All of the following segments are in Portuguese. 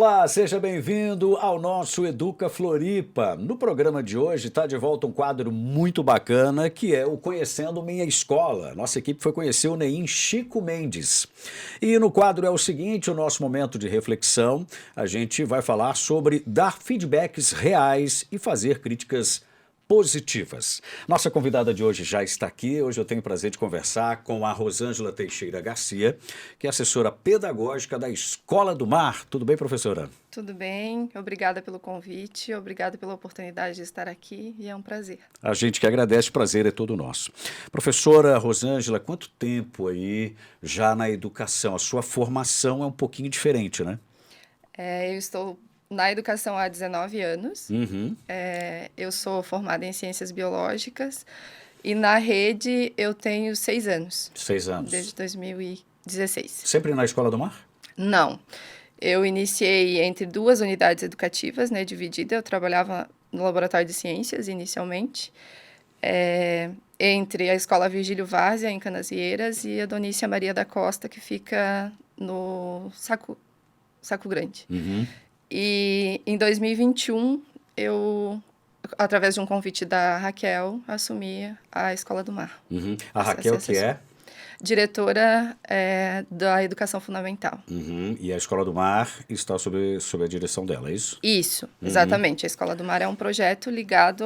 Olá, seja bem-vindo ao nosso Educa Floripa. No programa de hoje está de volta um quadro muito bacana que é o Conhecendo Minha Escola. Nossa equipe foi conhecer o NEIM Chico Mendes. E no quadro é o seguinte, o nosso momento de reflexão, a gente vai falar sobre dar feedbacks reais e fazer críticas positivas. Nossa convidada de hoje já está aqui. Hoje eu tenho o prazer de conversar com a Rosângela Teixeira Garcia, que é assessora pedagógica da Escola do Mar. Tudo bem, professora? Tudo bem, obrigada pelo convite, obrigada pela oportunidade de estar aqui e é um prazer. A gente que agradece, o prazer é todo nosso. Professora Rosângela, quanto tempo aí já na educação? A sua formação é um pouquinho diferente, né? Eu estou na educação há 19 anos, Uhum. eu sou formada em ciências biológicas e na rede eu tenho 6 anos, 6 desde anos. 2016. Sempre na Escola do Mar? Não, eu iniciei entre duas unidades educativas, né, dividida, eu trabalhava no laboratório de ciências inicialmente, entre a Escola Virgílio Várzea, em Canasvieiras, e a Donícia Maria da Costa, que fica no Saco Grande. Uhum. E em 2021, eu, através de um convite da Raquel, assumi a Escola do Mar. Uhum. A Passei a ser Raquel que é? assessora. Diretora da Educação Fundamental. Uhum. E a Escola do Mar está sob a direção dela, é isso? Isso, Uhum. exatamente. A Escola do Mar é um projeto ligado,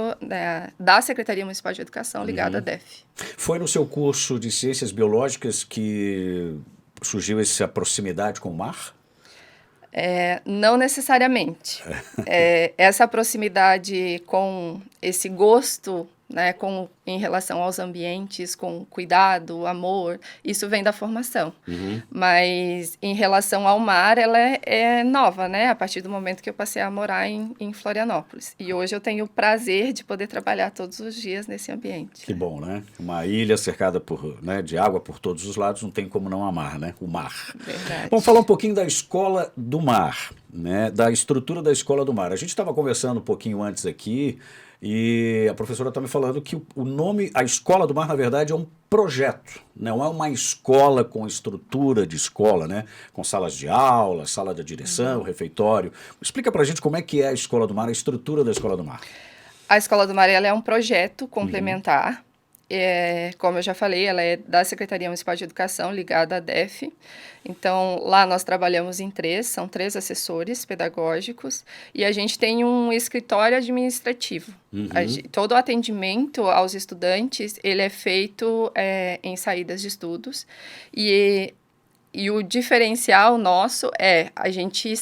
da Secretaria Municipal de Educação, ligado à DEF. Foi no seu curso de Ciências Biológicas que surgiu essa proximidade com o mar? Não necessariamente. Essa proximidade com esse gosto, né, em relação aos ambientes, com cuidado, amor, isso vem da formação. Mas em relação ao mar, ela é nova, né? A partir do momento que eu passei a morar em Florianópolis. E hoje eu tenho o prazer de poder trabalhar todos os dias nesse ambiente. Que bom, né? Uma ilha cercada de água por todos os lados, não tem como não amar, né? O mar. Vamos falar um Verdade. pouquinho da Escola do Mar, né? Da estrutura da Escola do Mar. A gente estava conversando um pouquinho antes aqui e a professora está me falando que o nome, a Escola do Mar, na verdade, é um projeto, não é uma escola com estrutura de escola, né? Com salas de aula, sala de direção, refeitório. Explica pra gente como é que é a Escola do Mar, a estrutura da Escola do Mar. A Escola do Mar ela é um projeto complementar. Como eu já falei, ela é da Secretaria Municipal de Educação, ligada à DEF. Então, lá nós trabalhamos são 3 assessores pedagógicos, e a gente tem um escritório administrativo. Todo o atendimento aos estudantes, ele é feito em saídas de estudos, e o diferencial nosso a gente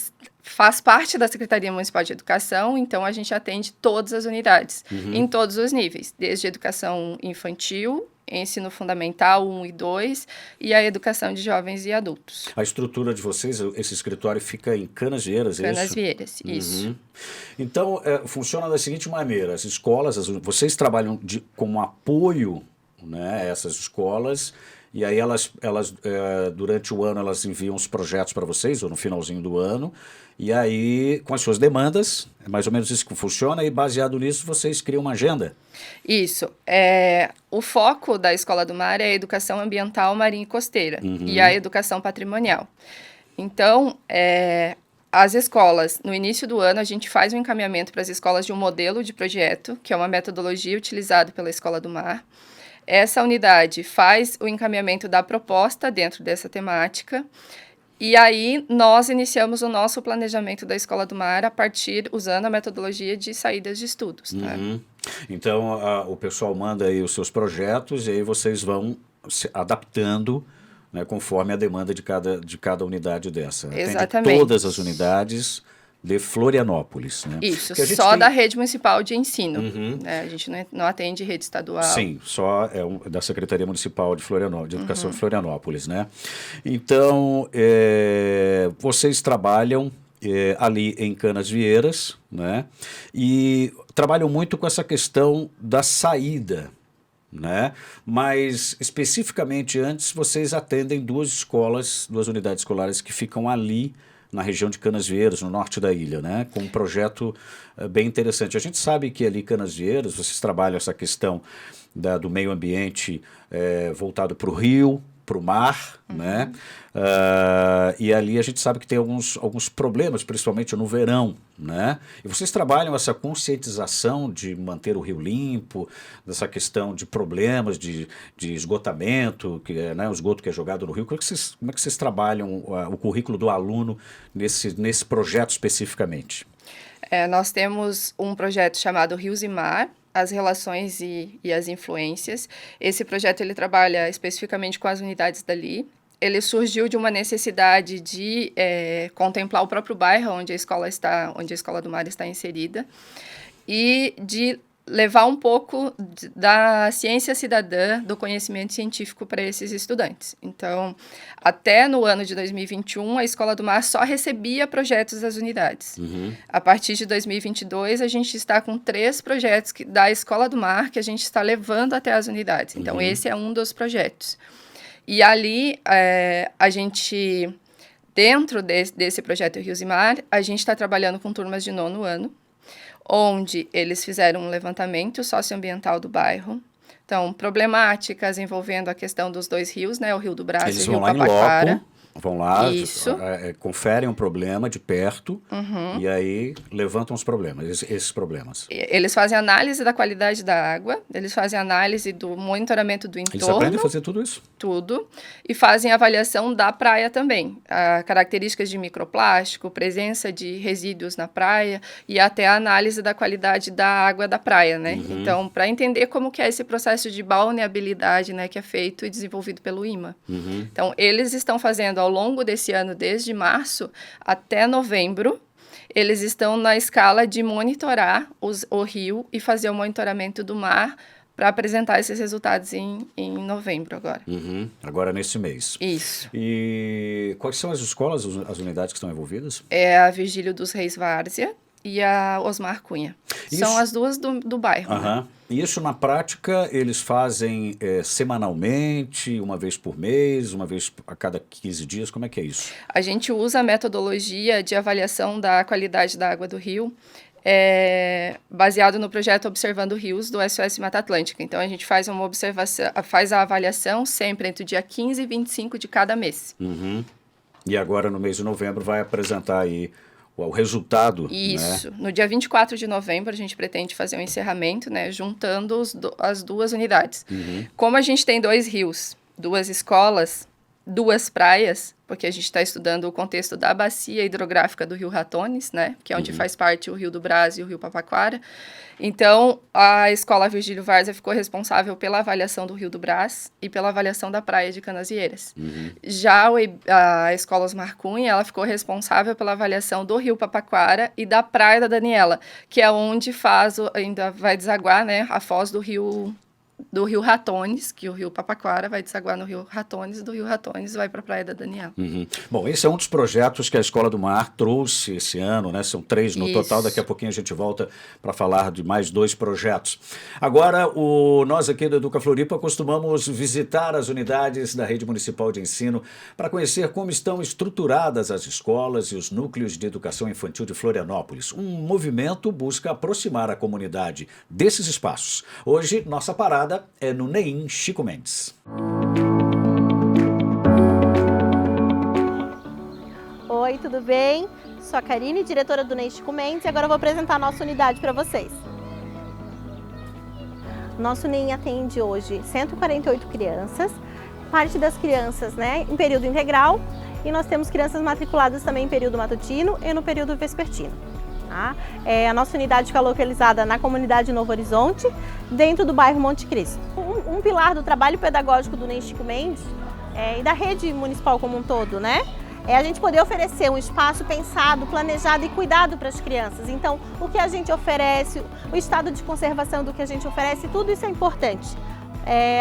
faz parte da Secretaria Municipal de Educação, então a gente atende todas as unidades, em todos os níveis, desde educação infantil, ensino fundamental 1 e 2, e a educação de jovens e adultos. A estrutura de vocês, esse escritório fica em Canasvieiras, é isso? Canasvieiras, isso. Então, funciona da seguinte maneira, as escolas, vocês trabalham como apoio, né, a essas escolas, e aí elas durante o ano elas enviam os projetos para vocês, ou no finalzinho do ano, e aí com as suas demandas, é mais ou menos isso que funciona, e baseado nisso vocês criam uma agenda. Isso. O foco da Escola do Mar é a educação ambiental, marinha e costeira, e a educação patrimonial. Então, as escolas, no início do ano, a gente faz um encaminhamento para as escolas de um modelo de projeto, que é uma metodologia utilizada pela Escola do Mar. Essa unidade faz o encaminhamento da proposta dentro dessa temática, e aí nós iniciamos o nosso planejamento da Escola do Mar usando a metodologia de saídas de estudos. Tá? Então, o pessoal manda aí os seus projetos e aí vocês vão se adaptando, né, conforme a demanda de cada unidade dessa. Atende Exatamente. todas as unidades de Florianópolis, né? Isso, Porque a gente só tem... da rede municipal de ensino. Né? A gente não atende rede estadual. Sim, só da Secretaria Municipal de Florianópolis, de Educação de Florianópolis, né? Então, vocês trabalham ali em Canasvieiras, né? E trabalham muito com essa questão da saída, né? Mas especificamente antes vocês atendem duas unidades escolares que ficam ali na região de Canasvieiras, no norte da ilha, né? Com um projeto bem interessante. A gente sabe que ali em Canasvieiras vocês trabalham essa questão do meio ambiente voltado para o rio, para o mar, né? E ali a gente sabe que tem alguns problemas, principalmente no verão, né? E vocês trabalham essa conscientização de manter o rio limpo, dessa questão de problemas de esgotamento, né, o esgoto que é jogado no rio. Como é que vocês trabalham o currículo do aluno nesse projeto especificamente? Nós temos um projeto chamado Rios e Mar, as relações e as influências. Esse projeto ele trabalha especificamente com as unidades dali. Ele surgiu de uma necessidade de contemplar o próprio bairro onde a Escola do Mar está inserida e de levar um pouco da ciência cidadã, do conhecimento científico para esses estudantes. Então, até no ano de 2021, a Escola do Mar só recebia projetos das unidades. A partir de 2022, a gente está com 3 projetos da Escola do Mar que a gente está levando até as unidades. Então, esse é um dos projetos. E ali, a gente, dentro desse projeto Rios e Mar, a gente está trabalhando com turmas de 9º ano, onde eles fizeram um levantamento socioambiental do bairro. Então, problemáticas envolvendo a questão dos 2 rios, né? O Rio do Brás e o Rio Papaquara. Vão lá, Isso. Conferem um problema de perto e aí levantam os problemas, esses problemas. Eles fazem análise da qualidade da água, eles fazem análise do monitoramento do entorno. Eles aprendem a fazer tudo isso? Tudo. E fazem avaliação da praia também. Características de microplástico, presença de resíduos na praia e até a análise da qualidade da água da praia, né? Então, para entender como que é esse processo de balneabilidade, né, que é feito e desenvolvido pelo IMA. Então, eles estão fazendo ao longo desse ano, desde março até novembro, eles estão na escala de monitorar o rio e fazer o monitoramento do mar para apresentar esses resultados em novembro agora. Agora nesse mês. Isso. E quais são as escolas, as unidades que estão envolvidas? É a Virgílio dos Reis Várzea e a Osmar Cunha. São as duas do bairro. Né? E isso, na prática, eles fazem semanalmente, uma vez por mês, uma vez a cada 15 dias? Como é que é isso? A gente usa a metodologia de avaliação da qualidade da água do rio, baseado no projeto Observando Rios, do SOS Mata Atlântica. Então, a gente faz uma observação, faz a avaliação sempre entre o dia 15 e 25 de cada mês. E agora, no mês de novembro, vai apresentar aí o resultado. Isso. Né? No dia 24 de novembro, a gente pretende fazer um encerramento, né, juntando as 2 unidades. Como a gente tem 2 rios, 2 escolas, 2 praias, porque a gente está estudando o contexto da bacia hidrográfica do Rio Ratones, né, que é onde faz parte o Rio do Brás e o Rio Papaquara. Então, a Escola Virgílio Várzea ficou responsável pela avaliação do Rio do Brás e pela avaliação da praia de Canasvieiras. Já a Escola Osmar Cunha, ela ficou responsável pela avaliação do Rio Papaquara e da Praia da Daniela, que é onde ainda vai desaguar, né, a foz do Rio Ratones, que o Rio Papaquara vai desaguar no Rio Ratones, e do Rio Ratones vai para a Praia da Daniela. Bom, esse é um dos projetos que a Escola do Mar trouxe esse ano, né? São 3 no total, daqui a pouquinho a gente volta para falar de mais 2 projetos. Agora, nós aqui do Educa Floripa costumamos visitar as unidades da Rede Municipal de Ensino para conhecer como estão estruturadas as escolas e os núcleos de educação infantil de Florianópolis. Um movimento busca aproximar a comunidade desses espaços. Hoje, nossa parada é no NEIM Chico Mendes. Oi, tudo bem? Sou a Karine, diretora do NEIM Chico Mendes, e agora eu vou apresentar a nossa unidade para vocês. Nosso NEIM atende hoje 148 crianças, parte das crianças, né, em período integral, e nós temos crianças matriculadas também em período matutino e no período vespertino. A nossa unidade fica localizada na comunidade Novo Horizonte, dentro do bairro Monte Cristo. Um pilar do trabalho pedagógico do NEIM Chico Mendes e da rede municipal como um todo, né? É a gente poder oferecer um espaço pensado, planejado e cuidado para as crianças. Então, o que a gente oferece, o estado de conservação do que a gente oferece, tudo isso é importante.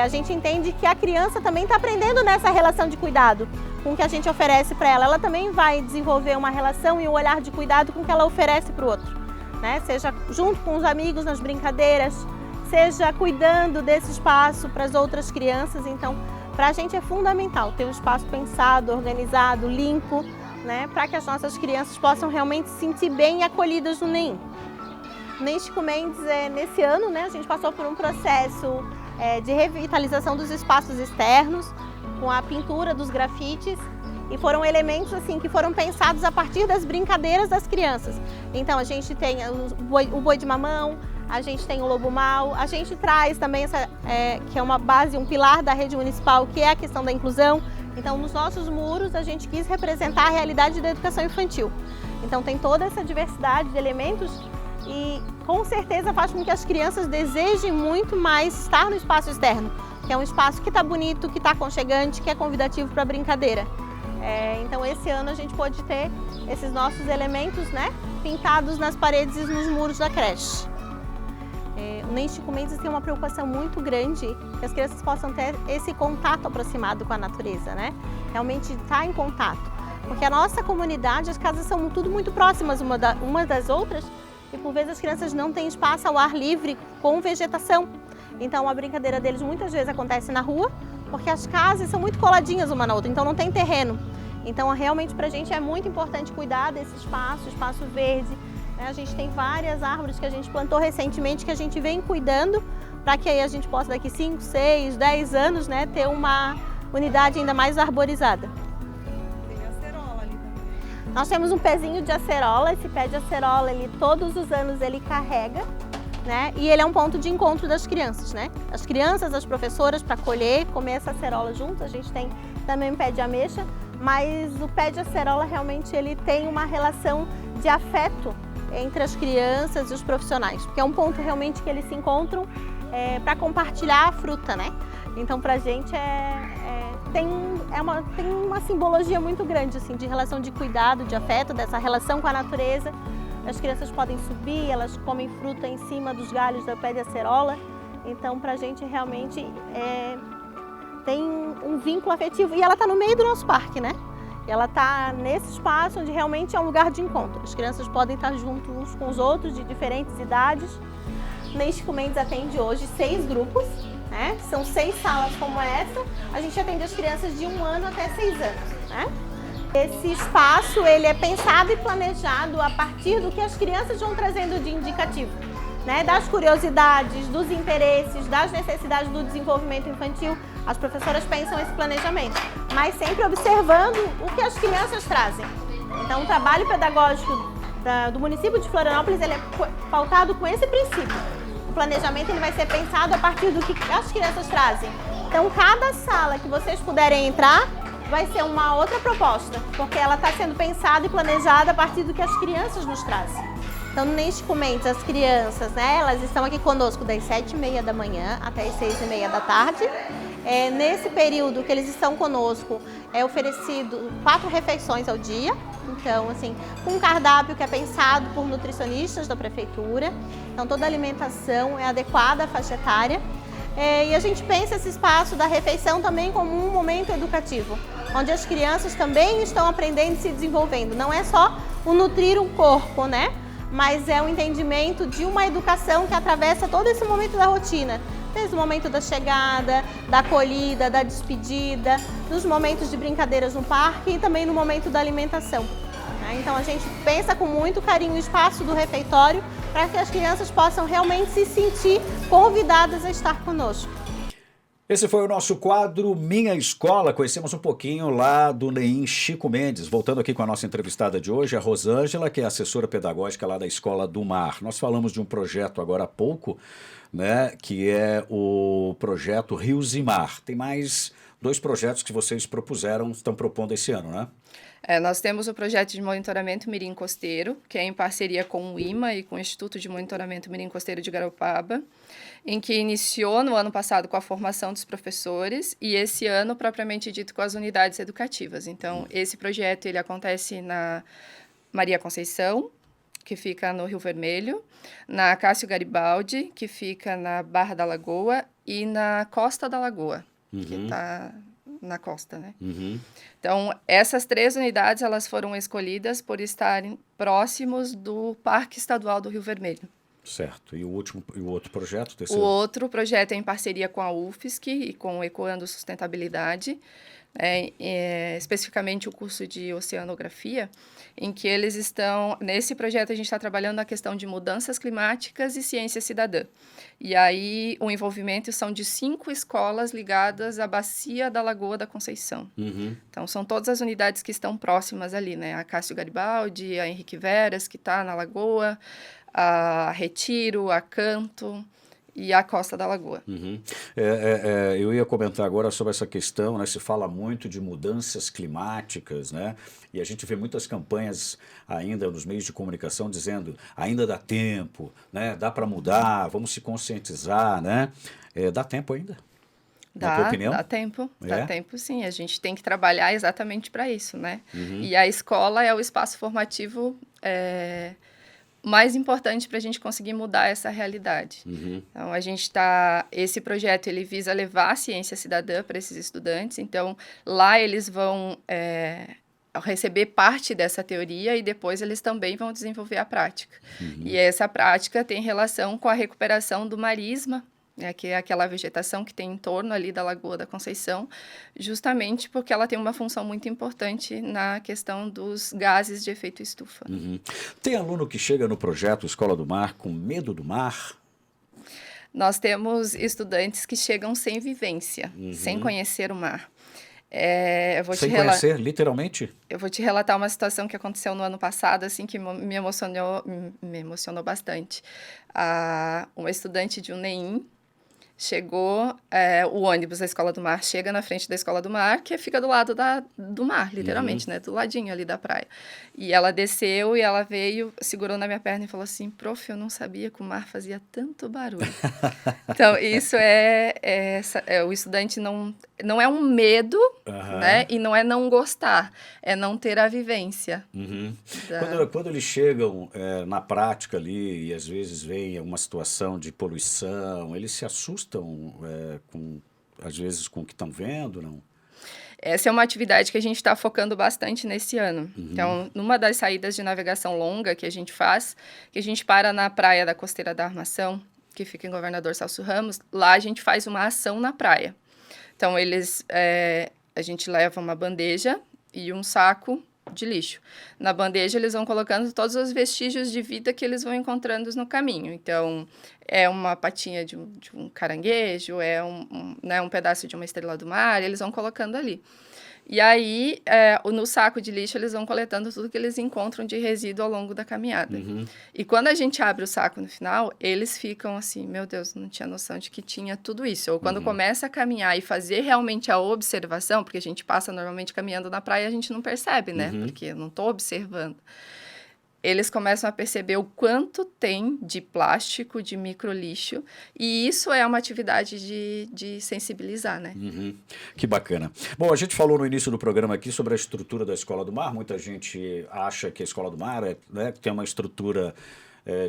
A gente entende que a criança também está aprendendo nessa relação de cuidado com o que a gente oferece para ela. Ela também vai desenvolver uma relação e um olhar de cuidado com o que ela oferece para o outro, né? Seja junto com os amigos nas brincadeiras, seja cuidando desse espaço para as outras crianças. Então, para a gente é fundamental ter um espaço pensado, organizado, limpo, né? Para que as nossas crianças possam realmente se sentir bem e acolhidas no NEIM. O NEIM Chico Mendes, nesse ano, né, a gente passou por um processo de revitalização dos espaços externos, com a pintura dos grafites, e foram elementos assim que foram pensados a partir das brincadeiras das crianças. Então a gente tem o boi de mamão, a gente tem o lobo mau, a gente traz também que é uma base, um pilar da rede municipal, que é a questão da inclusão. Então nos nossos muros a gente quis representar a realidade da educação infantil. Então tem toda essa diversidade de elementos e com certeza faz com que as crianças desejem muito mais estar no espaço externo, que é um espaço que está bonito, que está aconchegante, que é convidativo para brincadeira. Então esse ano a gente pôde ter esses nossos elementos, né, pintados nas paredes e nos muros da creche. O NEM Chico Mendes tem uma preocupação muito grande que as crianças possam ter esse contato aproximado com a natureza, né? Realmente estar em contato. Porque a nossa comunidade, as casas são tudo muito próximas umas das outras e por vezes as crianças não têm espaço ao ar livre com vegetação. Então a brincadeira deles muitas vezes acontece na rua, porque as casas são muito coladinhas uma na outra, então não tem terreno. Então realmente para a gente é muito importante cuidar desse espaço verde. A gente tem várias árvores que a gente plantou recentemente que a gente vem cuidando para que aí a gente possa daqui 5, 6, 10 anos, né, ter uma unidade ainda mais arborizada. Tem acerola ali também. Nós temos um pezinho de acerola, esse pé de acerola, todos os anos ele carrega, né, e ele é um ponto de encontro das crianças, né? As crianças, as professoras para colher, comer essa acerola juntos. A gente tem também um pé de ameixa, mas o pé de acerola realmente ele tem uma relação de afeto entre as crianças e os profissionais, porque é um ponto realmente que eles se encontram para compartilhar a fruta, né? Então pra gente tem uma simbologia muito grande assim, de relação de cuidado, de afeto, dessa relação com a natureza. As crianças podem subir, elas comem fruta em cima dos galhos do pé de acerola, então pra gente realmente tem um vínculo afetivo e ela está no meio do nosso parque, né? Ela está nesse espaço onde realmente é um lugar de encontro. As crianças podem estar juntos uns com os outros, de diferentes idades. O NEM Chico Mendes atende hoje 6 grupos, né? São 6 salas como essa. A gente atende as crianças de 1 ano até 6 anos, né? Esse espaço ele é pensado e planejado a partir do que as crianças vão trazendo de indicativo, né? Das curiosidades, dos interesses, das necessidades do desenvolvimento infantil. As professoras pensam esse planejamento, mas sempre observando o que as crianças trazem. Então, o trabalho pedagógico do município de Florianópolis ele é pautado com esse princípio. O planejamento ele vai ser pensado a partir do que as crianças trazem. Então, cada sala que vocês puderem entrar vai ser uma outra proposta, porque ela está sendo pensada e planejada a partir do que as crianças nos trazem. Então, no NEM Chico Mendes, as crianças, né, elas estão aqui conosco das 7h30 da manhã até as 6h30 da tarde. Nesse período que eles estão conosco, é oferecido 4 refeições ao dia. Então, assim, com um cardápio que é pensado por nutricionistas da prefeitura. Então, toda a alimentação é adequada à faixa etária. E a gente pensa esse espaço da refeição também como um momento educativo, onde as crianças também estão aprendendo e se desenvolvendo. Não é só o nutrir um corpo, né? Mas é um entendimento de uma educação que atravessa todo esse momento da rotina. Desde o momento da chegada, da acolhida, da despedida, nos momentos de brincadeiras no parque e também no momento da alimentação. Então a gente pensa com muito carinho o espaço do refeitório para que as crianças possam realmente se sentir convidadas a estar conosco. Esse foi o nosso quadro Minha Escola. Conhecemos um pouquinho lá do NEM Chico Mendes. Voltando aqui com a nossa entrevistada de hoje, a Rosângela, que é assessora pedagógica lá da Escola do Mar. Nós falamos de um projeto agora há pouco, né, que é o projeto Rios e Mar. Tem mais 2 projetos que vocês estão propondo esse ano, né? Nós temos o projeto de monitoramento Mirim Costeiro, que é em parceria com o IMA e com o Instituto de Monitoramento Mirim Costeiro de Garopaba, em que iniciou no ano passado com a formação dos professores e esse ano, propriamente dito, com as unidades educativas. Então, esse projeto ele acontece na Maria Conceição, que fica no Rio Vermelho, na Cássio Garibaldi, que fica na Barra da Lagoa, e na Costa da Lagoa, que está na costa, né? Então, essas 3 unidades, elas foram escolhidas por estarem próximos do Parque Estadual do Rio Vermelho. Certo. E o outro projeto, o O terceiro? outro projeto é em parceria com a UFSC e com o Ecoando Sustentabilidade, especificamente o curso de Oceanografia, em que eles estão... Nesse projeto, a gente está trabalhando a questão de mudanças climáticas e ciência cidadã. E aí, o envolvimento são de 5 escolas ligadas à bacia da Lagoa da Conceição. Uhum. Então, são todas as unidades que estão próximas ali, né? A Cássio Garibaldi, a Henrique Veras, que está na Lagoa, a Retiro, a Canto e a Costa da Lagoa. Uhum. Eu ia comentar agora sobre essa questão, né? Se fala muito de mudanças climáticas, né? E a gente vê muitas campanhas ainda nos meios de comunicação dizendo ainda dá tempo, né? Dá para mudar, vamos se conscientizar, né? Dá tempo ainda? Na tua opinião? Dá tempo, É? dá tempo sim. A gente tem que trabalhar exatamente para isso, né? Uhum. E a escola é o espaço formativo mais importante para a gente conseguir mudar essa realidade. Uhum. Então, esse projeto, ele visa levar a ciência cidadã para esses estudantes. Então, lá eles vão receber parte dessa teoria e depois eles também vão desenvolver a prática. Uhum. E essa prática tem relação com a recuperação do marisma, né, que é aquela vegetação que tem em torno ali da Lagoa da Conceição, justamente porque ela tem uma função muito importante na questão dos gases de efeito estufa. Uhum. Tem aluno que chega no projeto Escola do Mar com medo do mar? Nós temos estudantes que chegam sem vivência, sem conhecer o mar. Sem conhecer, literalmente? Eu vou te relatar uma situação que aconteceu no ano passado, assim, que me emocionou bastante. Uma estudante de UNEIM chegou, o ônibus da Escola do Mar chega na frente da Escola do Mar, que fica do lado do mar, literalmente, né? Do ladinho ali da praia. E ela desceu e ela veio, segurou na minha perna e falou assim, prof, eu não sabia que o mar fazia tanto barulho. Então, isso o estudante não é um medo, né? E não é não gostar, é não ter a vivência. Uhum. Quando eles chegam na prática ali e às vezes vem uma situação de poluição, eles se assustam às vezes com o que estão vendo, não? Essa é uma atividade que a gente está focando bastante nesse ano. Então, numa das saídas de navegação longa que a gente faz, que a gente para na praia da Costeira da Armação, que fica em Governador Celso Ramos, lá a gente faz uma ação na praia. Então, a gente leva uma bandeja e um saco de lixo. Na bandeja, eles vão colocando todos os vestígios de vida que eles vão encontrando no caminho. Então, é uma patinha de um caranguejo, um pedaço de uma estrela do mar, eles vão colocando ali. E aí, no saco de lixo, eles vão coletando tudo que eles encontram de resíduo ao longo da caminhada. Uhum. E quando a gente abre o saco no final, eles ficam assim, meu Deus, não tinha noção de que tinha tudo isso. Ou quando começa a caminhar e fazer realmente a observação, porque a gente passa normalmente caminhando na praia e a gente não percebe, né? Porque eu não estou observando. Eles começam a perceber o quanto tem de plástico, de microlixo, e isso é uma atividade de sensibilizar, né? Uhum. Que bacana. Bom, a gente falou no início do programa aqui sobre a estrutura da Escola do Mar. Muita gente acha que a Escola do Mar tem uma estrutura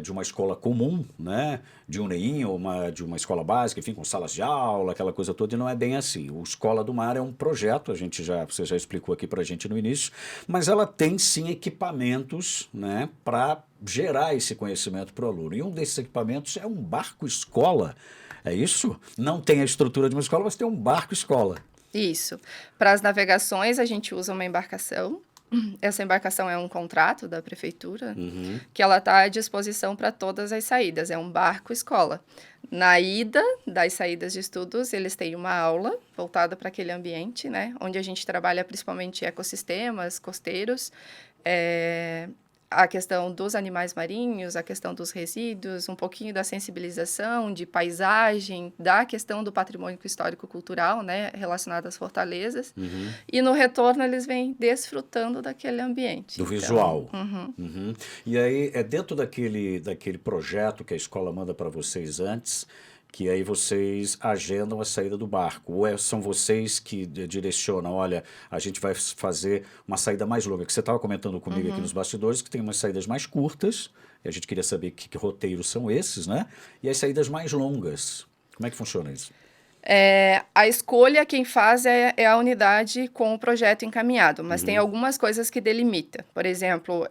de uma escola comum, né? De um NEIM ou de uma escola básica, enfim, com salas de aula, aquela coisa toda, e não é bem assim. O Escola do Mar é um projeto, você já explicou aqui para a gente no início, mas ela tem sim equipamentos, né, para gerar esse conhecimento para o aluno. E um desses equipamentos é um barco-escola, é isso? Não tem a estrutura de uma escola, mas tem um barco-escola. Isso. Para as navegações, a gente usa uma embarcação. Essa embarcação é um contrato da prefeitura, que ela está à disposição para todas as saídas. É um barco-escola. Na ida das saídas de estudos, eles têm uma aula voltada para aquele ambiente, né? Onde a gente trabalha principalmente ecossistemas costeiros, a questão dos animais marinhos, a questão dos resíduos, um pouquinho da sensibilização, de paisagem, da questão do patrimônio histórico-cultural, né, relacionado às fortalezas. E no retorno eles vêm desfrutando daquele ambiente. Do visual. E aí é dentro daquele projeto que a escola manda para vocês antes, que aí vocês agendam a saída do barco, ou são vocês que direcionam, olha, a gente vai fazer uma saída mais longa, que você estava comentando comigo aqui nos bastidores, que tem umas saídas mais curtas, e a gente queria saber que roteiros são esses, né? E as saídas mais longas, como é que funciona isso? A escolha quem faz é a unidade com o projeto encaminhado, mas tem algumas coisas que delimita. Por exemplo,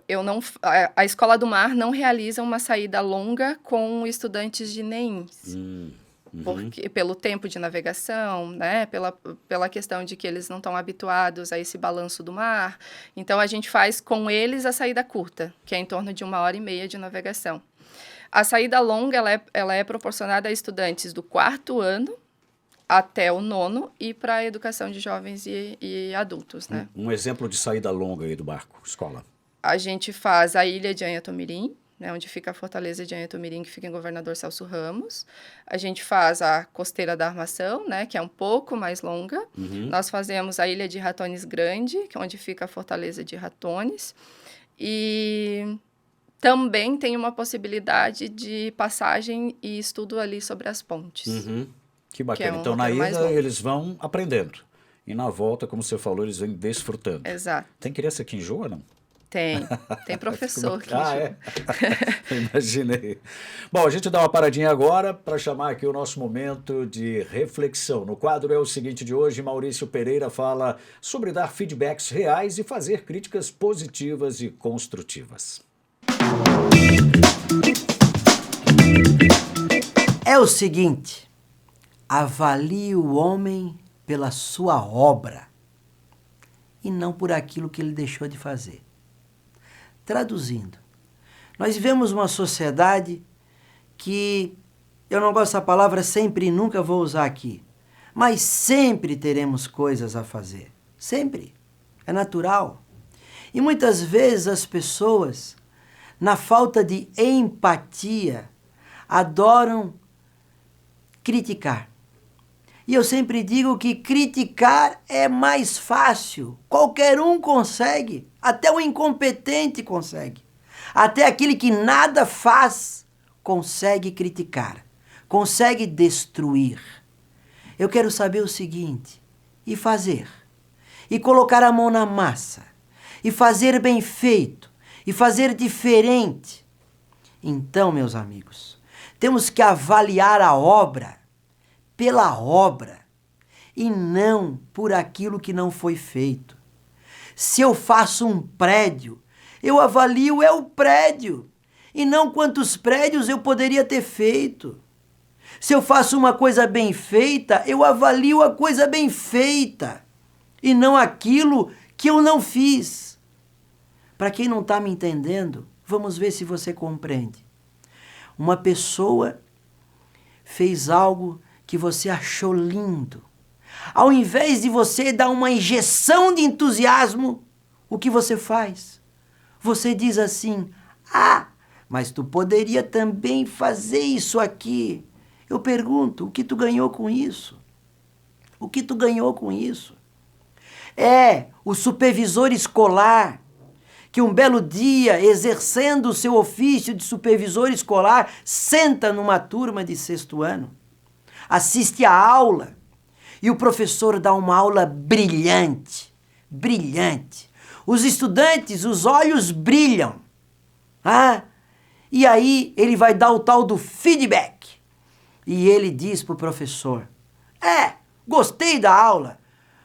a Escola do Mar não realiza uma saída longa com estudantes de NEINs. Porque, pelo tempo de navegação, né, pela questão de que eles não estão habituados a esse balanço do mar. Então, a gente faz com eles a saída curta, que é em torno de 1h30 de navegação. A saída longa, ela é proporcionada a estudantes do 4º ano até o 9º e para a educação de jovens e adultos, né? Um exemplo de saída longa aí do barco, escola. A gente faz a ilha de Anhatomirim, né, onde fica a fortaleza de Anhatomirim, que fica em Governador Celso Ramos. A gente faz a Costeira da Armação, né, que é um pouco mais longa. Nós fazemos a ilha de Ratones Grande, que é onde fica a fortaleza de Ratones. E também tem uma possibilidade de passagem e estudo ali sobre as pontes. Que bacana. Que é um Então, na roteiro mais ida, longo. eles vão aprendendo. E na volta, como você falou, eles vêm desfrutando. Exato. Tem criança que enjoa, não? Tem professor que é? Imaginei. Bom, a gente dá uma paradinha agora para chamar aqui o nosso momento de reflexão. No quadro É o Seguinte de hoje, Maurício Pereira fala sobre dar feedbacks reais e fazer críticas positivas e construtivas. É o seguinte, avalie o homem pela sua obra e não por aquilo que ele deixou de fazer. Traduzindo, nós vivemos uma sociedade que, eu não gosto da palavra sempre e nunca vou usar aqui, mas sempre teremos coisas a fazer. Sempre. É natural. E muitas vezes as pessoas, na falta de empatia, adoram criticar. E eu sempre digo que criticar é mais fácil. Qualquer um consegue. Até o incompetente consegue. Até aquele que nada faz consegue criticar. Consegue destruir. Eu quero saber o seguinte. E fazer. E colocar a mão na massa. E fazer bem feito. E fazer diferente. Então, meus amigos, temos que avaliar a obra pela obra e não por aquilo que não foi feito. Se eu faço um prédio, eu avalio o prédio e não quantos prédios eu poderia ter feito. Se eu faço uma coisa bem feita, eu avalio a coisa bem feita e não aquilo que eu não fiz. Para quem não está me entendendo, vamos ver se você compreende. Uma pessoa fez algo que você achou lindo. Ao invés de você dar uma injeção de entusiasmo, o que você faz? Você diz assim, mas tu poderia também fazer isso aqui. Eu pergunto, o que tu ganhou com isso? O que tu ganhou com isso? O supervisor escolar, que um belo dia, exercendo o seu ofício de supervisor escolar, senta numa turma de 6º ano, assiste a aula e o professor dá uma aula brilhante, brilhante. Os estudantes, os olhos brilham. E aí ele vai dar o tal do feedback. E ele diz para o professor, gostei da aula,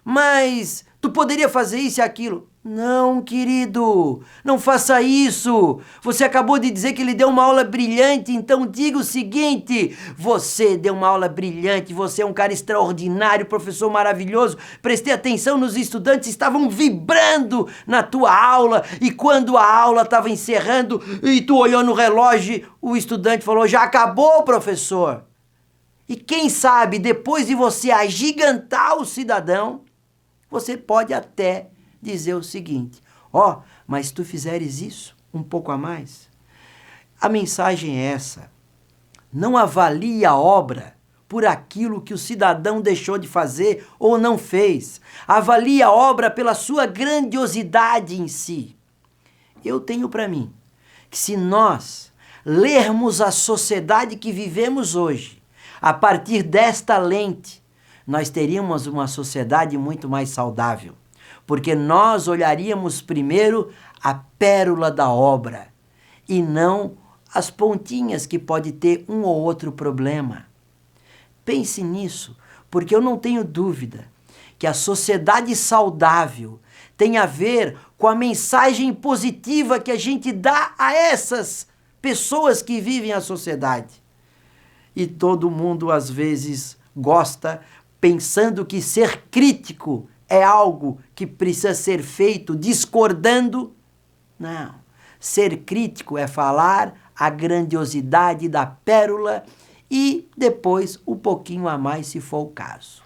mas tu poderia fazer isso e aquilo. Não, querido, não faça isso. Você acabou de dizer que ele deu uma aula brilhante, então diga o seguinte, você deu uma aula brilhante, você é um cara extraordinário, professor maravilhoso, prestei atenção nos estudantes, estavam vibrando na tua aula, e quando a aula estava encerrando e tu olhou no relógio, o estudante falou, já acabou, professor. E quem sabe, depois de você agigantar o cidadão, você pode até dizer o seguinte, mas se tu fizeres isso, um pouco a mais, a mensagem é essa, não avalie a obra por aquilo que o cidadão deixou de fazer ou não fez, avalie a obra pela sua grandiosidade em si. Eu tenho para mim que se nós lermos a sociedade que vivemos hoje, a partir desta lente, nós teríamos uma sociedade muito mais saudável. Porque nós olharíamos primeiro a pérola da obra e não as pontinhas que pode ter um ou outro problema. Pense nisso, porque eu não tenho dúvida que a sociedade saudável tem a ver com a mensagem positiva que a gente dá a essas pessoas que vivem a sociedade. E todo mundo, às vezes, gosta, pensando que ser crítico é algo que precisa ser feito discordando. Não. Ser crítico é falar a grandiosidade da pérola e depois um pouquinho a mais, se for o caso.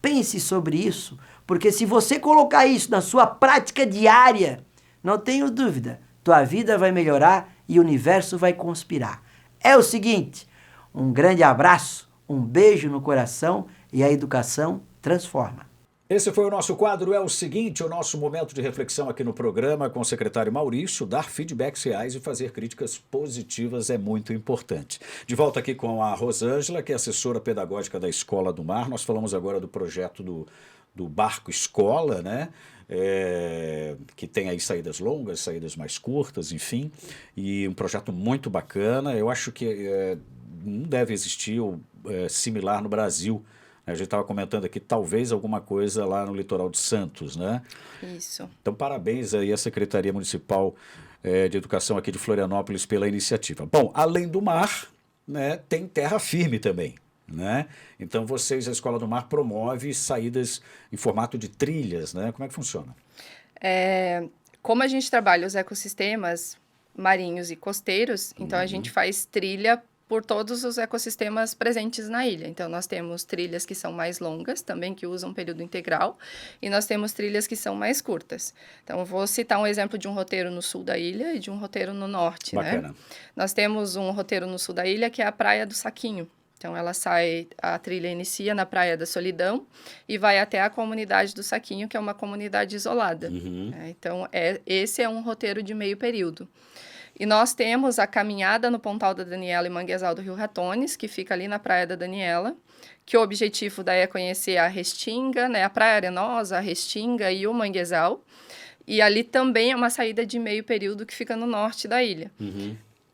Pense sobre isso, porque se você colocar isso na sua prática diária, não tenho dúvida, tua vida vai melhorar e o universo vai conspirar. É o seguinte, um grande abraço, um beijo no coração e a educação transforma. Esse foi o nosso quadro É o Seguinte, o nosso momento de reflexão aqui no programa com o secretário Maurício. Dar feedbacks reais e fazer críticas positivas é muito importante. De volta aqui com a Rosângela, que é assessora pedagógica da Escola do Mar. Nós falamos agora do projeto do Barco Escola, né? Que tem aí saídas longas, saídas mais curtas, enfim. E um projeto muito bacana. Eu acho que não deve existir similar no Brasil. A gente estava comentando aqui, talvez alguma coisa lá no litoral de Santos, né? Isso. Então, parabéns aí à Secretaria Municipal de Educação aqui de Florianópolis pela iniciativa. Bom, além do mar, né, tem terra firme também, né? Então, vocês, a Escola do Mar, promove saídas em formato de trilhas, né? Como é que funciona? Como a gente trabalha os ecossistemas marinhos e costeiros, então a gente faz trilha por todos os ecossistemas presentes na ilha. Então, nós temos trilhas que são mais longas, também que usam período integral, e nós temos trilhas que são mais curtas. Então, eu vou citar um exemplo de um roteiro no sul da ilha e de um roteiro no norte, Bacana. né? Nós temos um roteiro no sul da ilha, que é a Praia do Saquinho. Então, a trilha inicia na Praia da Solidão e vai até a comunidade do Saquinho, que é uma comunidade isolada. Então, esse é um roteiro de meio período. E nós temos a caminhada no Pontal da Daniela e Manguezal do Rio Ratones, que fica ali na Praia da Daniela, que o objetivo daí é conhecer a Restinga, né, a Praia Arenosa, a Restinga e o Manguezal. E ali também é uma saída de meio período que fica no norte da ilha.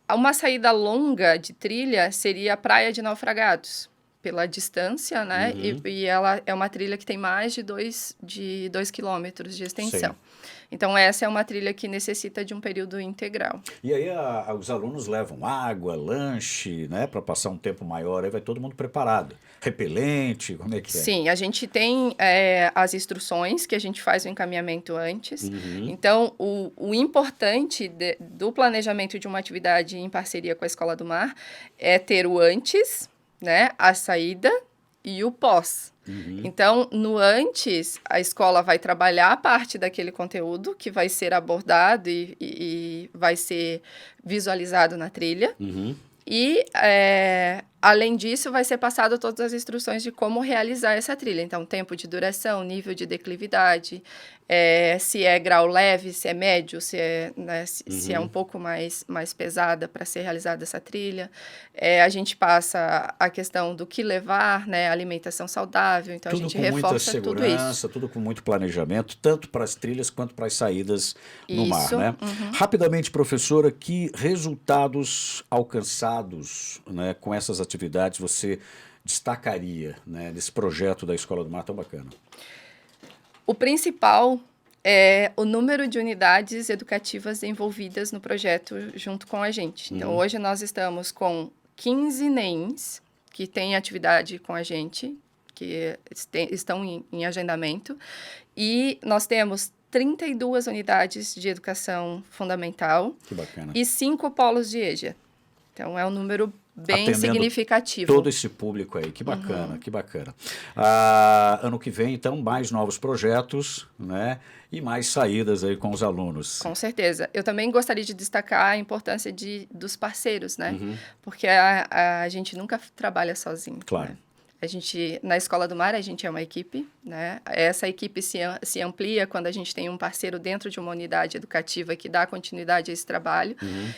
Uma saída longa de trilha seria a Praia de Naufragados, pela distância, né? E ela é uma trilha que tem mais de 2 quilômetros de extensão. Sim. Então, essa é uma trilha que necessita de um período integral. E aí os alunos levam água, lanche, né? Para passar um tempo maior, aí vai todo mundo preparado. Repelente, como é que é? Sim, a gente tem as instruções que a gente faz o encaminhamento antes. Então, o importante do planejamento de uma atividade em parceria com a Escola do Mar é ter o antes, né, a saída e o pós. Então, no antes, a escola vai trabalhar a parte daquele conteúdo que vai ser abordado e vai ser visualizado na trilha. E, além disso, vai ser passado todas as instruções de como realizar essa trilha. Então, tempo de duração, nível de declividade, se é grau leve, se é médio, se é um pouco mais pesada para ser realizada essa trilha. A gente passa a questão do que levar, né, alimentação saudável. Então, Tudo a gente com muita reforça tudo segurança, isso. tudo com muito planejamento, tanto para as trilhas quanto para as saídas no mar, Isso, né? Rapidamente, professora, que resultados alcançados, né, com essas atividades você destacaria, né, desse projeto da Escola do Mar tão bacana? O principal é o número de unidades educativas envolvidas no projeto junto com a gente. Então, hoje nós estamos com 15 NEMs que têm atividade com a gente, que estão em agendamento, e nós temos 32 unidades de educação fundamental. Que bacana. E 5 polos de EJA. Então, é um número bem Atendendo significativo. todo esse público aí, que bacana, que bacana. Ano que vem, então, mais novos projetos, né? E mais saídas aí com os alunos. Com certeza. Eu também gostaria de destacar a importância dos parceiros, né? Porque a gente nunca trabalha sozinho. Claro. Né? A gente, na Escola do Mar, a gente é uma equipe, né? Essa equipe se amplia quando a gente tem um parceiro dentro de uma unidade educativa que dá continuidade a esse trabalho.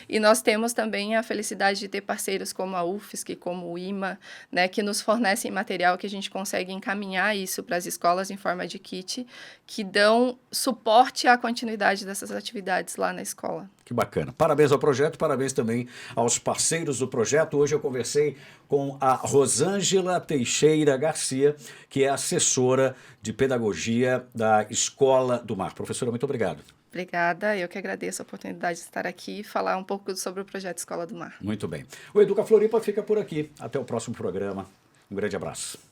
E nós temos também a felicidade de ter parceiros como a UFSC, como o IMA, né? Que nos fornecem material que a gente consegue encaminhar isso para as escolas em forma de kit, que dão suporte à continuidade dessas atividades lá na escola. Que bacana. Parabéns ao projeto, parabéns também aos parceiros do projeto. Hoje eu conversei com a Rosângela Teixeira Garcia, que é assessora de pedagogia da Escola do Mar. Professora, muito obrigado. Obrigada, eu que agradeço a oportunidade de estar aqui e falar um pouco sobre o projeto Escola do Mar. Muito bem. O Educa Floripa fica por aqui. Até o próximo programa. Um grande abraço.